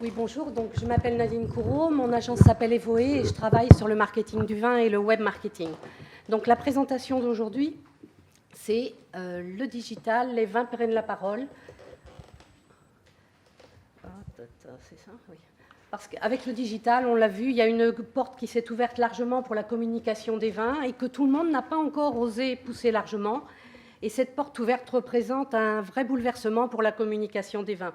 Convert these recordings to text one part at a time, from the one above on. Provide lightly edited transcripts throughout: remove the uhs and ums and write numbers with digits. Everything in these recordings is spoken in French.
Oui, bonjour. Donc, je m'appelle Nadine Couraud, mon agence s'appelle Evoe et je travaille sur le marketing du vin et le web marketing. Donc, la présentation d'aujourd'hui, c'est le digital, les vins prennent la parole. C'est ça, oui. Parce qu'avec le digital, on l'a vu, il y a une porte qui s'est ouverte largement pour la communication des vins et que tout le monde n'a pas encore osé pousser largement. Et cette porte ouverte représente un vrai bouleversement pour la communication des vins.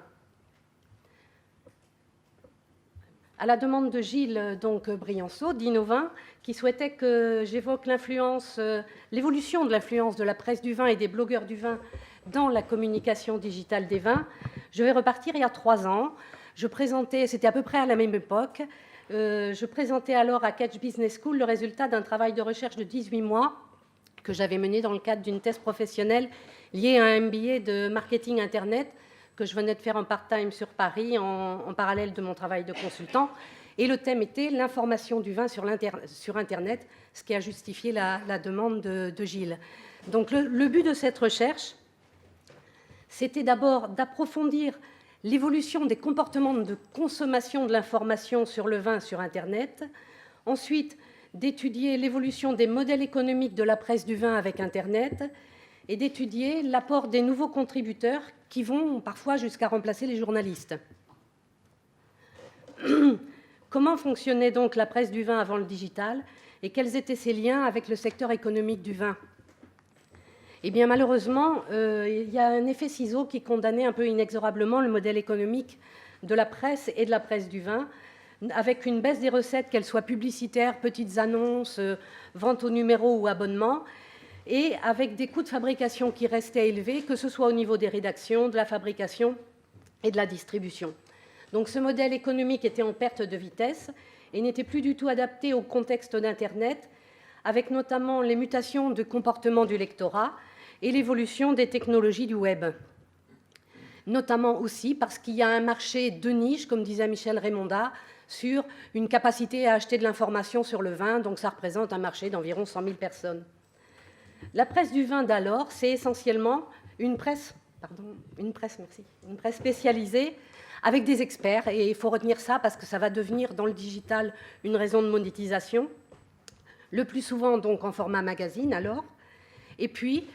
À la demande de Gilles Brianceau, d'Innovin, qui souhaitait que j'évoque l'évolution de l'influence de la presse du vin et des blogueurs du vin dans la communication digitale des vins, je vais repartir il y a 3 ans. C'était à peu près à la même époque, je présentais alors à Catch Business School le résultat d'un travail de recherche de 18 mois que j'avais mené dans le cadre d'une thèse professionnelle liée à un MBA de marketing Internet que je venais de faire en part-time sur Paris en parallèle de mon travail de consultant. Et le thème était l'information du vin sur Internet, ce qui a justifié la demande de Gilles. Donc le but de cette recherche, c'était d'abord d'approfondir l'évolution des comportements de consommation de l'information sur le vin sur Internet, ensuite d'étudier l'évolution des modèles économiques de la presse du vin avec Internet et d'étudier l'apport des nouveaux contributeurs qui vont parfois jusqu'à remplacer les journalistes. Comment fonctionnait donc la presse du vin avant le digital et quels étaient ses liens avec le secteur économique du vin? Eh bien, malheureusement, il y a un effet ciseau qui condamnait un peu inexorablement le modèle économique de la presse et de la presse du vin, avec une baisse des recettes, qu'elles soient publicitaires, petites annonces, vente au numéro ou abonnement, et avec des coûts de fabrication qui restaient élevés, que ce soit au niveau des rédactions, de la fabrication et de la distribution. Donc ce modèle économique était en perte de vitesse et n'était plus du tout adapté au contexte d'Internet, avec notamment les mutations de comportement du lectorat et l'évolution des technologies du web. Notamment aussi parce qu'il y a un marché de niche, comme disait Michel Raymonda, sur une capacité à acheter de l'information sur le vin, donc ça représente un marché d'environ 100 000 personnes. La presse du vin d'alors, c'est essentiellement une presse spécialisée avec des experts, et il faut retenir ça parce que ça va devenir dans le digital une raison de monétisation, le plus souvent donc en format magazine alors, et puis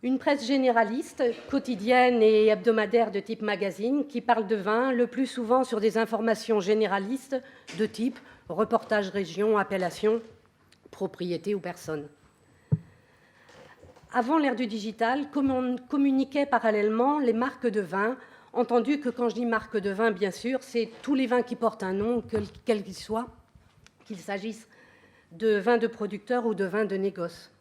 une presse généraliste, quotidienne et hebdomadaire de type magazine, qui parle de vin, le plus souvent sur des informations généralistes de type reportage région, appellation, propriété ou personne. Avant l'ère du digital, communiquaient parallèlement les marques de vin, entendu que quand je dis marque de vin, bien sûr, c'est tous les vins qui portent un nom, quel qu'il soit, qu'il s'agisse de vins de producteurs ou de vins de négoce.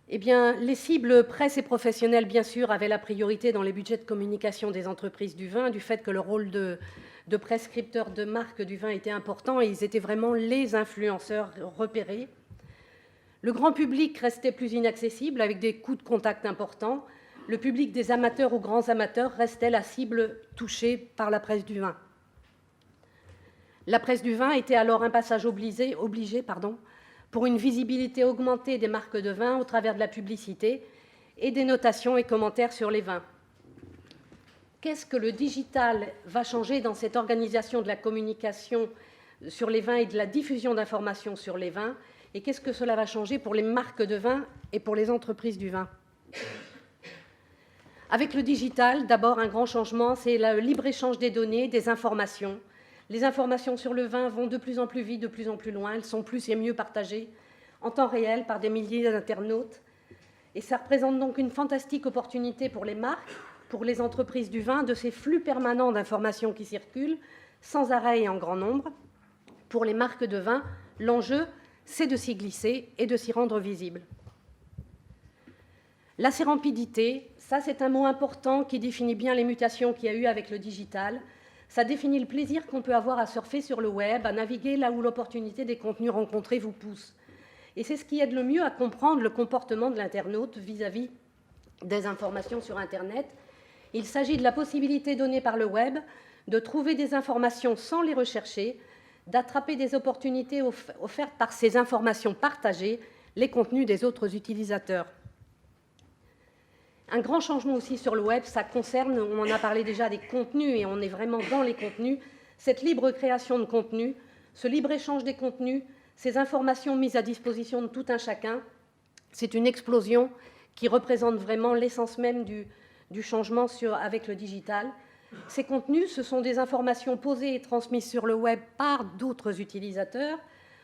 Eh bien, les cibles presse et professionnelles, bien sûr, avaient la priorité dans les budgets de communication des entreprises du vin, du fait que le rôle de prescripteurs de marque du vin était important et ils étaient vraiment les influenceurs repérés. Le grand public restait plus inaccessible, avec des coûts de contact importants. Le public des amateurs ou grands amateurs restait la cible touchée par la presse du vin. La presse du vin était alors un passage obligé pour une visibilité augmentée des marques de vin au travers de la publicité et des notations et commentaires sur les vins. Qu'est-ce que le digital va changer dans cette organisation de la communication sur les vins et de la diffusion d'informations sur les vins? Et qu'est-ce que cela va changer pour les marques de vin et pour les entreprises du vin? Avec le digital, d'abord, un grand changement, c'est le libre-échange des données, des informations. Les informations sur le vin vont de plus en plus vite, de plus en plus loin. Elles sont plus et mieux partagées en temps réel par des milliers d'internautes. Et ça représente donc une fantastique opportunité pour les marques, pour les entreprises du vin, de ces flux permanents d'informations qui circulent, sans arrêt et en grand nombre. Pour les marques de vin, l'enjeu, c'est de s'y glisser et de s'y rendre visible. La sérendipité, ça c'est un mot important qui définit bien les mutations qu'il y a eu avec le digital. Ça définit le plaisir qu'on peut avoir à surfer sur le web, à naviguer là où l'opportunité des contenus rencontrés vous pousse. Et c'est ce qui aide le mieux à comprendre le comportement de l'internaute vis-à-vis des informations sur Internet. Il s'agit de la possibilité donnée par le web de trouver des informations sans les rechercher, d'attraper des opportunités offertes par ces informations partagées, les contenus des autres utilisateurs. Un grand changement aussi sur le web, ça concerne, on en a parlé déjà, des contenus, et on est vraiment dans les contenus, cette libre création de contenus, ce libre-échange des contenus, ces informations mises à disposition de tout un chacun, c'est une explosion qui représente vraiment l'essence même du changement avec le digital. Ces contenus, ce sont des informations posées et transmises sur le web par d'autres utilisateurs.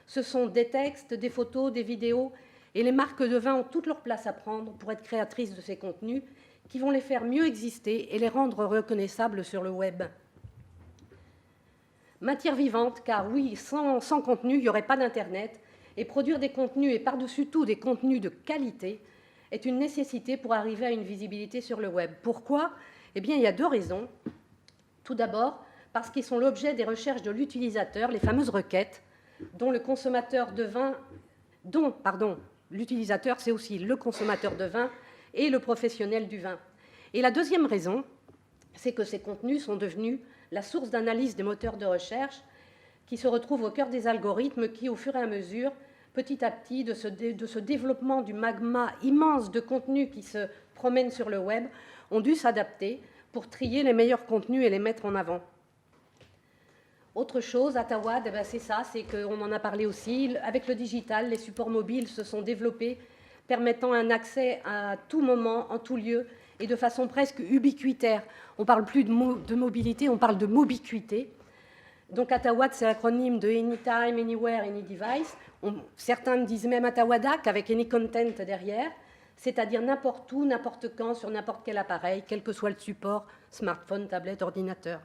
Ce sont des textes, des photos, des vidéos, et les marques de vin ont toute leur place à prendre pour être créatrices de ces contenus qui vont les faire mieux exister et les rendre reconnaissables sur le web. Matière vivante, car oui, sans contenu, il n'y aurait pas d'Internet, et produire des contenus, et par-dessus tout des contenus de qualité, est une nécessité pour arriver à une visibilité sur le web. Pourquoi ? Eh bien, il y a 2 raisons. Tout d'abord, parce qu'ils sont l'objet des recherches de l'utilisateur, les fameuses requêtes, dont le consommateur de vin, l'utilisateur, c'est aussi le consommateur de vin et le professionnel du vin. Et la deuxième raison, c'est que ces contenus sont devenus la source d'analyse des moteurs de recherche qui se retrouvent au cœur des algorithmes qui, au fur et à mesure, petit à petit, de ce développement du magma immense de contenus qui se promènent sur le web, ont dû s'adapter pour trier les meilleurs contenus et les mettre en avant. Autre chose, à Tawad, c'est ça, c'est qu'on en a parlé aussi, avec le digital, les supports mobiles se sont développés, permettant un accès à tout moment, en tout lieu, et de façon presque ubiquitaire. On ne parle plus de mobilité, on parle de mobiquité. Donc Atawad, c'est l'acronyme de Anytime, Anywhere, Any Device. Certains disent même Atawadac, avec Any Content derrière, c'est-à-dire n'importe où, n'importe quand, sur n'importe quel appareil, quel que soit le support, smartphone, tablette, ordinateur.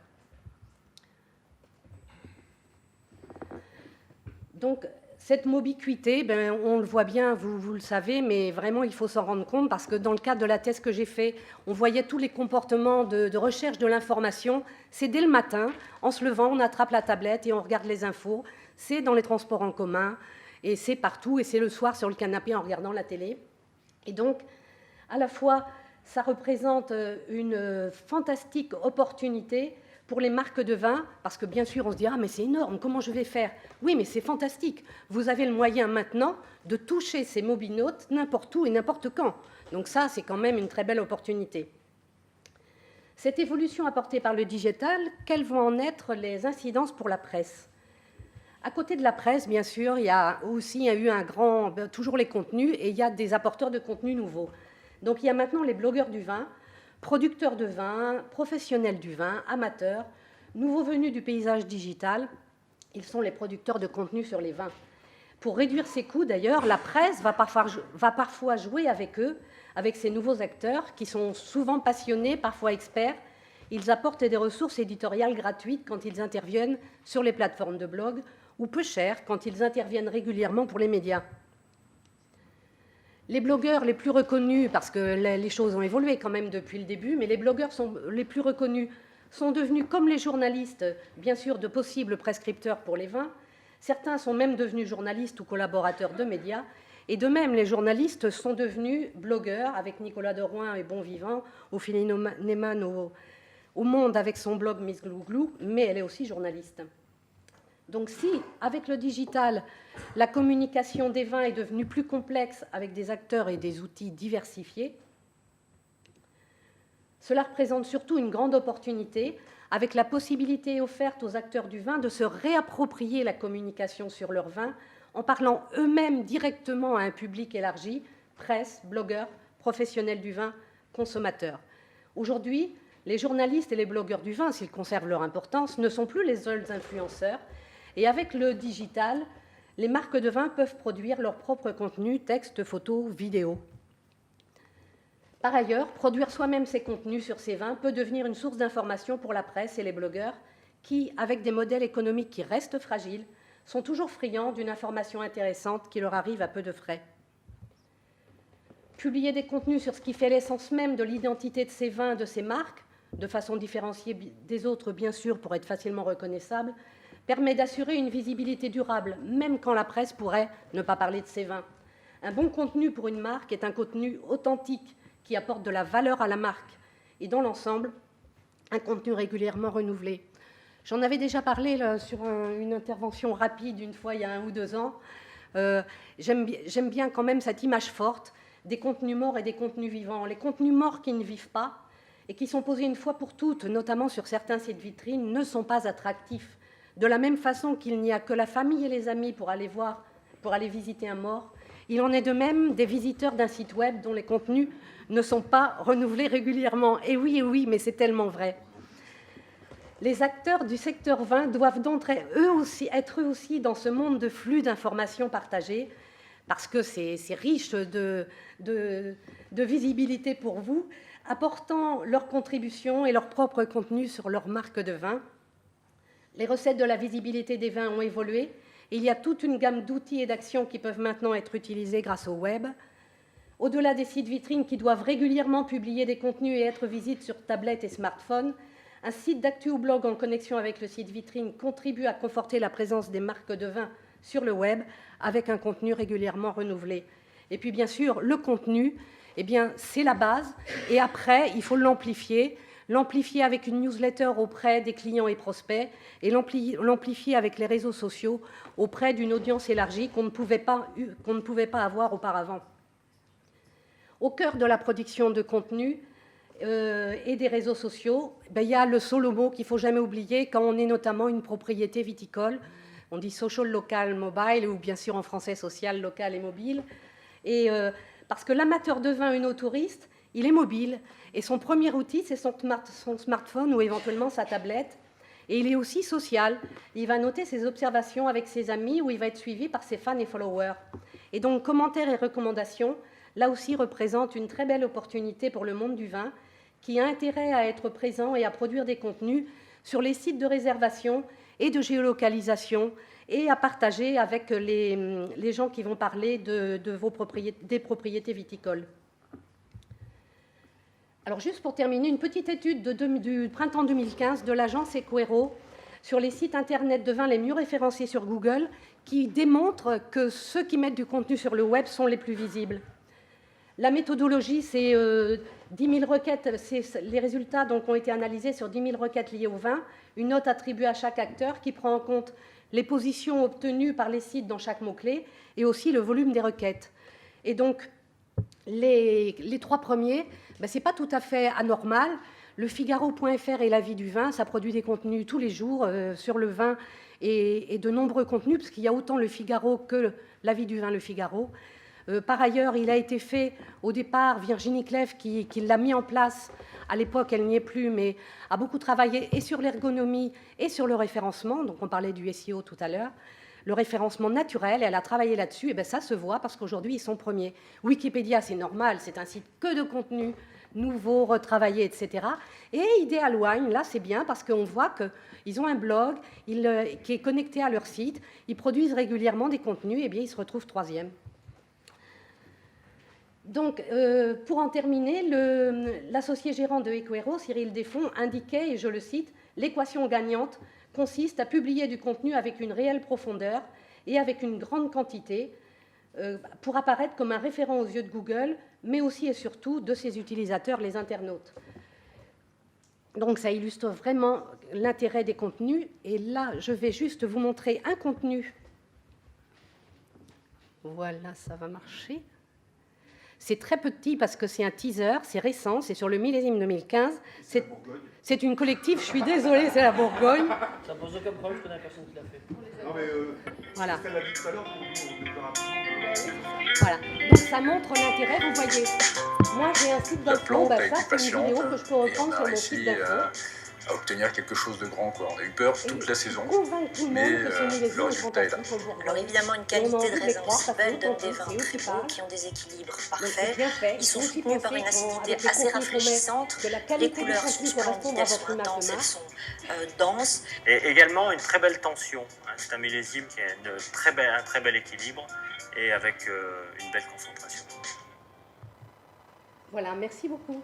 Donc, cette mobiquité, on le voit bien, vous le savez, mais vraiment, il faut s'en rendre compte, parce que dans le cadre de la thèse que j'ai fait, on voyait tous les comportements de recherche de l'information. C'est dès le matin, en se levant, on attrape la tablette et on regarde les infos. C'est dans les transports en commun, et c'est partout, et c'est le soir sur le canapé en regardant la télé. Et donc, à la fois, ça représente une fantastique opportunité pour les marques de vin, parce que bien sûr, on se dit « Ah, mais c'est énorme, comment je vais faire ?» Oui, mais c'est fantastique. Vous avez le moyen maintenant de toucher ces mobinotes n'importe où et n'importe quand. Donc ça, c'est quand même une très belle opportunité. Cette évolution apportée par le digital, quelles vont en être les incidences pour la presse ? À côté de la presse, bien sûr, il y a aussi eu toujours les contenus, et il y a des apporteurs de contenus nouveaux. Donc il y a maintenant les blogueurs du vin, producteurs de vin, professionnels du vin, amateurs, nouveaux venus du paysage digital. Ils sont les producteurs de contenu sur les vins. Pour réduire ces coûts, d'ailleurs, la presse va parfois jouer avec eux, avec ces nouveaux acteurs qui sont souvent passionnés, parfois experts. Ils apportent des ressources éditoriales gratuites quand ils interviennent sur les plateformes de blog, ou peu chères quand ils interviennent régulièrement pour les médias. Les blogueurs les plus reconnus, parce que les choses ont évolué quand même depuis le début, mais les blogueurs les plus reconnus sont devenus, comme les journalistes, bien sûr, de possibles prescripteurs pour les vins. Certains sont même devenus journalistes ou collaborateurs de médias. Et de même, les journalistes sont devenus blogueurs, avec Nicolas Derouin et Bon Vivant, Ophélie Neyman au Monde avec son blog Miss Glouglou, mais elle est aussi journaliste. Donc si, avec le digital, la communication des vins est devenue plus complexe avec des acteurs et des outils diversifiés, cela représente surtout une grande opportunité avec la possibilité offerte aux acteurs du vin de se réapproprier la communication sur leur vin en parlant eux-mêmes directement à un public élargi, presse, blogueurs, professionnels du vin, consommateurs. Aujourd'hui, les journalistes et les blogueurs du vin, s'ils conservent leur importance, ne sont plus les seuls influenceurs. Et avec le digital, les marques de vin peuvent produire leur propre contenu, textes, photos, vidéos. Par ailleurs, produire soi-même ces contenus sur ces vins peut devenir une source d'information pour la presse et les blogueurs qui, avec des modèles économiques qui restent fragiles, sont toujours friands d'une information intéressante qui leur arrive à peu de frais. Publier des contenus sur ce qui fait l'essence même de l'identité de ces vins, de ces marques, de façon différenciée des autres, bien sûr, pour être facilement reconnaissable, permet d'assurer une visibilité durable, même quand la presse pourrait ne pas parler de ces vins. Un bon contenu pour une marque est un contenu authentique qui apporte de la valeur à la marque et, dans l'ensemble, un contenu régulièrement renouvelé. J'en avais déjà parlé là, sur une intervention rapide une fois il y a 1 ou 2 ans. J'aime bien quand même cette image forte. des contenus morts et des contenus vivants. Les contenus morts qui ne vivent pas et qui sont posés une fois pour toutes, notamment sur certains sites vitrines, ne sont pas attractifs. De la même façon qu'il n'y a que la famille et les amis pour aller visiter un mort, il en est de même des visiteurs d'un site web dont les contenus ne sont pas renouvelés régulièrement. Et oui, mais c'est tellement vrai. Les acteurs du secteur vin doivent donc être eux aussi dans ce monde de flux d'informations partagées, parce que c'est riche de visibilité pour vous, apportant leur contribution et leur propre contenu sur leur marque de vin. Les recettes de la visibilité des vins ont évolué. Et il y a toute une gamme d'outils et d'actions qui peuvent maintenant être utilisés grâce au web. Au-delà des sites vitrines qui doivent régulièrement publier des contenus et être visibles sur tablette et smartphone, un site d'actu ou blog en connexion avec le site vitrine contribue à conforter la présence des marques de vin sur le web avec un contenu régulièrement renouvelé. Et puis bien sûr, le contenu, eh bien, c'est la base. Et après, il faut l'amplifier avec une newsletter auprès des clients et prospects et l'amplifier avec les réseaux sociaux auprès d'une audience élargie qu'on ne pouvait pas avoir auparavant. Au cœur de la production de contenu et des réseaux sociaux, il y a le solo mot qu'il ne faut jamais oublier quand on est notamment une propriété viticole. On dit social, local, mobile, ou bien sûr en français social, local et mobile. Et parce que l'amateur de vin œnotouriste, il est mobile. Et son premier outil, c'est son smartphone ou éventuellement sa tablette. Et il est aussi social. Il va noter ses observations avec ses amis ou il va être suivi par ses fans et followers. Et donc, commentaires et recommandations, là aussi, représentent une très belle opportunité pour le monde du vin qui a intérêt à être présent et à produire des contenus sur les sites de réservation et de géolocalisation et à partager avec les gens qui vont parler des propriétés viticoles. Alors juste pour terminer, une petite étude du printemps 2015 de l'agence Equero sur les sites internet de vin les mieux référencés sur Google qui démontre que ceux qui mettent du contenu sur le web sont les plus visibles. La méthodologie, c'est 10 000 requêtes, les résultats donc, ont été analysés sur 10 000 requêtes liées au vin, une note attribuée à chaque acteur qui prend en compte les positions obtenues par les sites dans chaque mot-clé et aussi le volume des requêtes. Et donc, les trois premiers, ce n'est pas tout à fait anormal. Le Figaro.fr et La Vie du Vin, ça produit des contenus tous les jours sur le vin et de nombreux contenus, parce qu'il y a autant le Figaro que La Vie du Vin, le Figaro. Par ailleurs, il a été fait au départ, Virginie Clèves qui l'a mis en place, à l'époque elle n'y est plus, mais a beaucoup travaillé et sur l'ergonomie et sur le référencement, donc on parlait du SEO tout à l'heure, le référencement naturel, elle a travaillé là-dessus, et bien ça se voit parce qu'aujourd'hui ils sont premiers. Wikipédia, c'est normal, c'est un site que de contenu nouveau, retravaillé, etc. Et Ideal Wine, là c'est bien parce qu'on voit qu'ils ont un blog qui est connecté à leur site, ils produisent régulièrement des contenus, et bien ils se retrouvent troisième. Donc, pour en terminer, l'associé gérant de Equero, Cyril Desfonds, indiquait, et je le cite, « L'équation gagnante consiste à publier du contenu avec une réelle profondeur et avec une grande quantité pour apparaître comme un référent aux yeux de Google, mais aussi et surtout de ses utilisateurs, les internautes. » Donc, ça illustre vraiment l'intérêt des contenus. Et là, je vais juste vous montrer un contenu. Voilà, ça va marcher. C'est très petit parce que c'est un teaser, c'est récent, c'est sur le millésime 2015. C'est une collective, je suis désolée, c'est la Bourgogne. Ça pose aucun problème, je connais la personne qui l'a fait. Non mais voilà. c'est ce qu'elle a dit tout à l'heure, voilà. Donc ça montre l'intérêt, vous voyez. Moi j'ai un site d'info, ça c'est une vidéo que je peux reprendre sur mon site d'info. À obtenir quelque chose de grand, quoi. On a eu peur toute la saison, mais le résultat est là. Alors évidemment, une qualité de raisin aussi belle donne des vins très beaux qui ont des équilibres parfaits. Ils sont soutenus par une acidité assez rafraîchissante. Les couleurs sont splendides, elles sont intenses, elles sont denses. Et également une très belle tension. C'est un millésime qui a un très bel équilibre et avec une belle concentration. Voilà, merci beaucoup.